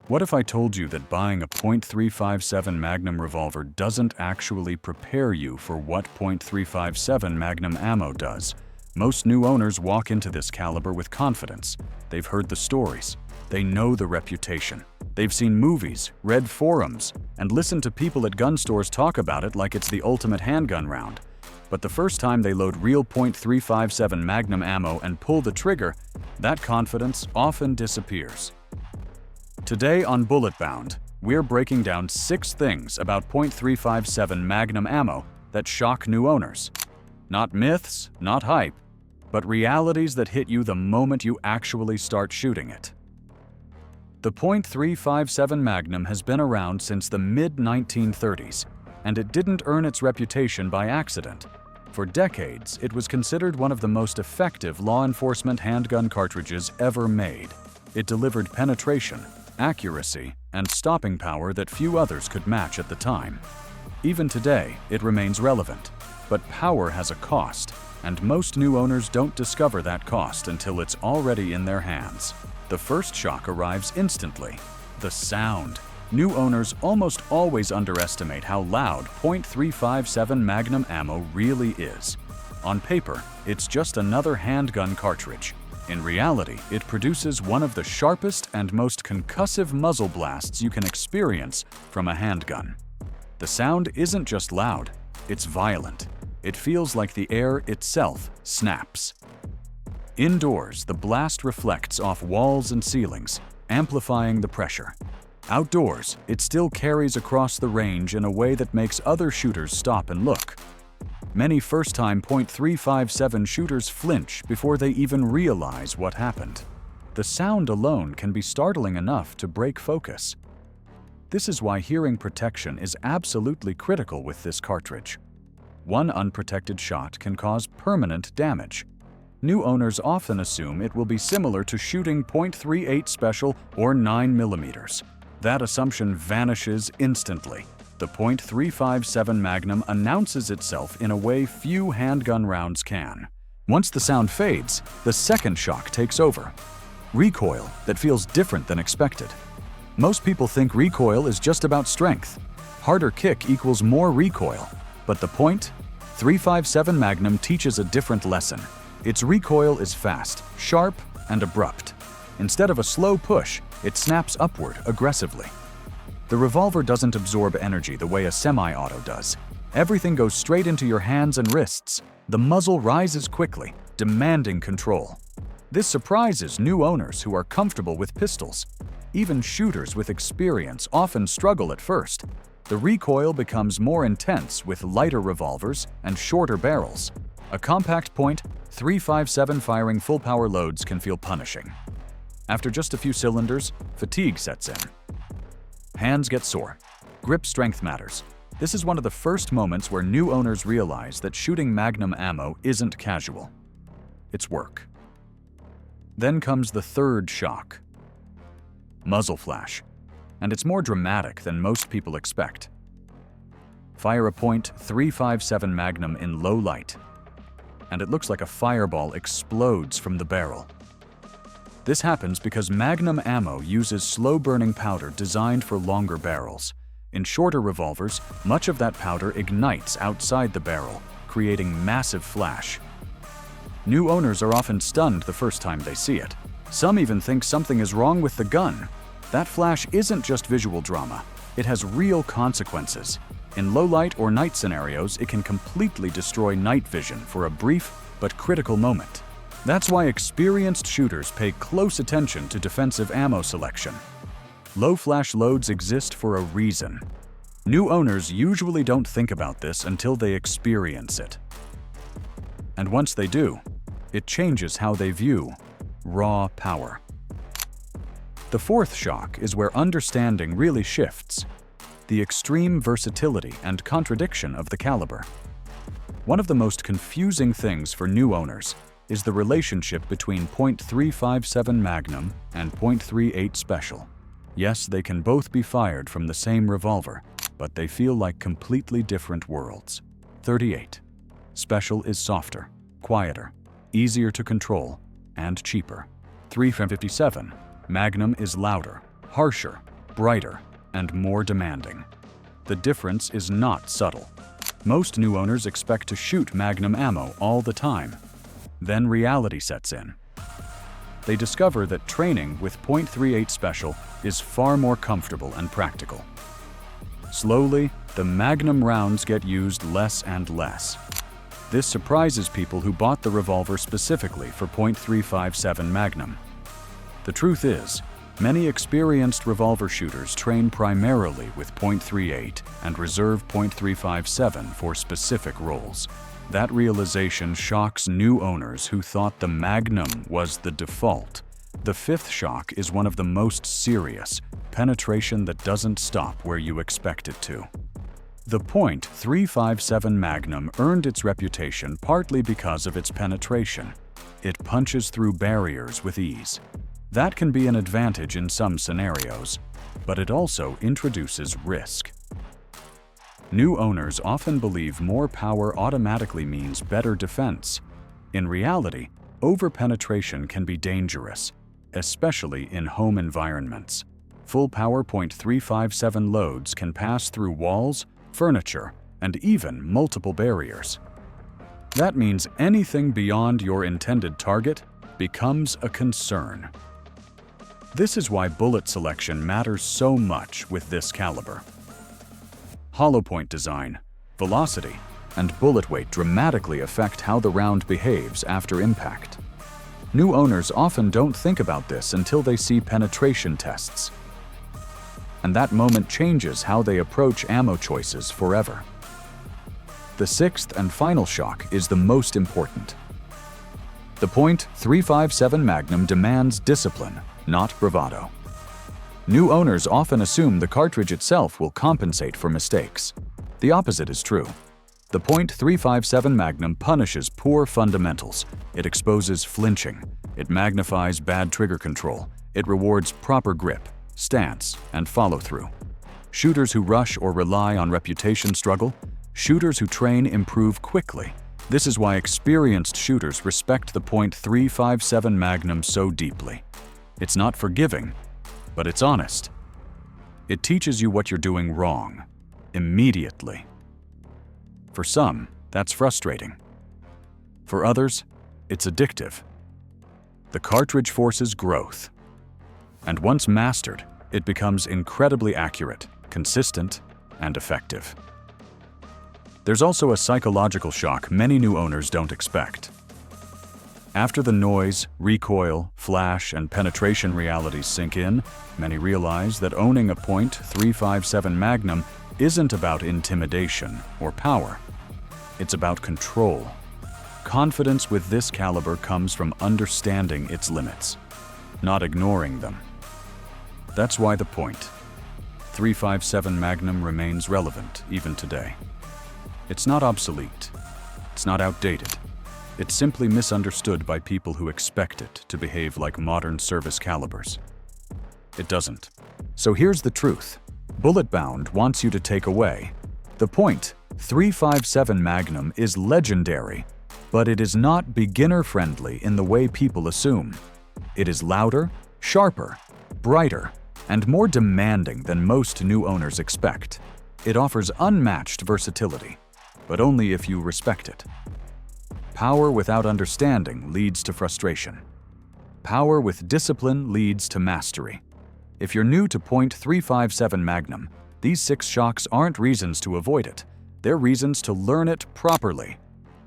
What if I told you that buying a .357 Magnum revolver doesn't actually prepare you for what .357 Magnum ammo does? Most new owners walk into this caliber with confidence. They've heard the stories. They know the reputation. They've seen movies, read forums, and listened to people at gun stores talk about it like it's the ultimate handgun round. But the first time they load real .357 Magnum ammo and pull the trigger, that confidence often disappears. Today on Bullet Bound, we're breaking down 6 things about .357 Magnum ammo that shock new owners. Not myths, not hype, but realities that hit you the moment you actually start shooting it. The .357 Magnum has been around since the mid-1930s, and it didn't earn its reputation by accident. For decades, it was considered one of the most effective law enforcement handgun cartridges ever made. It delivered penetration, accuracy, and stopping power that few others could match at the time. Even today, it remains relevant, but power has a cost, and most new owners don't discover that cost until it's already in their hands. The first shock arrives instantly: the sound. New owners almost always underestimate how loud .357 Magnum ammo really is. On paper, it's just another handgun cartridge. In reality, it produces one of the sharpest and most concussive muzzle blasts you can experience from a handgun. The sound isn't just loud, it's violent. It feels like the air itself snaps. Indoors, the blast reflects off walls and ceilings, amplifying the pressure. Outdoors, it still carries across the range in a way that makes other shooters stop and look. Many first-time .357 shooters flinch before they even realize what happened. The sound alone can be startling enough to break focus. This is why hearing protection is absolutely critical with this cartridge. One unprotected shot can cause permanent damage. New owners often assume it will be similar to shooting .38 Special or 9mm. That assumption vanishes instantly. The .357 Magnum announces itself in a way few handgun rounds can. Once the sound fades, the second shock takes over. Recoil that feels different than expected. Most people think recoil is just about strength. Harder kick equals more recoil. But the .357 Magnum teaches a different lesson. Its recoil is fast, sharp, and abrupt. Instead of a slow push, it snaps upward aggressively. The revolver doesn't absorb energy the way a semi-auto does. Everything goes straight into your hands and wrists. The muzzle rises quickly, demanding control. This surprises new owners who are comfortable with pistols. Even shooters with experience often struggle at first. The recoil becomes more intense with lighter revolvers and shorter barrels. A compact .357 firing full-power loads can feel punishing. After just a few cylinders, fatigue sets in. Hands get sore. Grip strength matters. This is one of the first moments where new owners realize that shooting Magnum ammo isn't casual. It's work. Then comes the third shock. Muzzle flash. And it's more dramatic than most people expect. Fire a .357 Magnum in low light, and it looks like a fireball explodes from the barrel. This happens because Magnum ammo uses slow-burning powder designed for longer barrels. In shorter revolvers, much of that powder ignites outside the barrel, creating massive flash. New owners are often stunned the first time they see it. Some even think something is wrong with the gun. That flash isn't just visual drama. It has real consequences. In low-light or night scenarios, it can completely destroy night vision for a brief but critical moment. That's why experienced shooters pay close attention to defensive ammo selection. Low flash loads exist for a reason. New owners usually don't think about this until they experience it. And once they do, it changes how they view raw power. The fourth shock is where understanding really shifts: the extreme versatility and contradiction of the caliber. One of the most confusing things for new owners is the relationship between .357 Magnum and .38 Special. Yes, they can both be fired from the same revolver, but they feel like completely different worlds. 38. Special is softer, quieter, easier to control, and cheaper. 357. Magnum is louder, harsher, brighter, and more demanding. The difference is not subtle. Most new owners expect to shoot Magnum ammo all the time. Then reality sets in. They discover that training with .38 Special is far more comfortable and practical. Slowly, the Magnum rounds get used less and less. This surprises people who bought the revolver specifically for .357 Magnum. The truth is, many experienced revolver shooters train primarily with .38 and reserve .357 for specific roles. That realization shocks new owners who thought the Magnum was the default. The fifth shock is one of the most serious: penetration that doesn't stop where you expect it to. The .357 Magnum earned its reputation partly because of its penetration. It punches through barriers with ease. That can be an advantage in some scenarios, but it also introduces risk. New owners often believe more power automatically means better defense. In reality, over-penetration can be dangerous, especially in home environments. Full power .357 loads can pass through walls, furniture, and even multiple barriers. That means anything beyond your intended target becomes a concern. This is why bullet selection matters so much with this caliber. Hollow point design, velocity, and bullet weight dramatically affect how the round behaves after impact. New owners often don't think about this until they see penetration tests. And that moment changes how they approach ammo choices forever. The sixth and final shock is the most important. The .357 Magnum demands discipline, not bravado. New owners often assume the cartridge itself will compensate for mistakes. The opposite is true. The .357 Magnum punishes poor fundamentals. It exposes flinching. It magnifies bad trigger control. It rewards proper grip, stance, and follow-through. Shooters who rush or rely on reputation struggle. Shooters who train improve quickly. This is why experienced shooters respect the .357 Magnum so deeply. It's not forgiving, but it's honest. It teaches you what you're doing wrong, immediately. For some, that's frustrating. For others, it's addictive. The cartridge forces growth. And once mastered, it becomes incredibly accurate, consistent, and effective. There's also a psychological shock many new owners don't expect. After the noise, recoil, flash, and penetration realities sink in, many realize that owning a .357 Magnum isn't about intimidation or power. It's about control. Confidence with this caliber comes from understanding its limits, not ignoring them. That's why the .357 Magnum remains relevant even today. It's not obsolete. It's not outdated. It's simply misunderstood by people who expect it to behave like modern service calibers. It doesn't. So here's the truth. Bulletbound wants you to take away. The .357 Magnum is legendary, but it is not beginner-friendly in the way people assume. It is louder, sharper, brighter, and more demanding than most new owners expect. It offers unmatched versatility, but only if you respect it. Power without understanding leads to frustration. Power with discipline leads to mastery. If you're new to .357 Magnum, these 6 shocks aren't reasons to avoid it. They're reasons to learn it properly.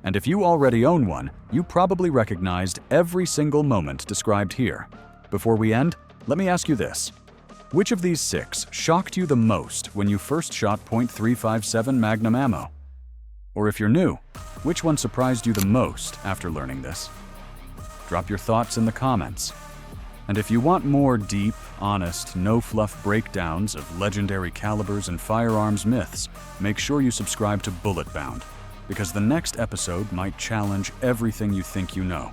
And if you already own one, you probably recognized every single moment described here. Before we end, let me ask you this. Which of these 6 shocked you the most when you first shot .357 Magnum ammo? Or if you're new, which one surprised you the most after learning this? Drop your thoughts in the comments. And if you want more deep, honest, no-fluff breakdowns of legendary calibers and firearms myths, make sure you subscribe to Bulletbound, because the next episode might challenge everything you think you know.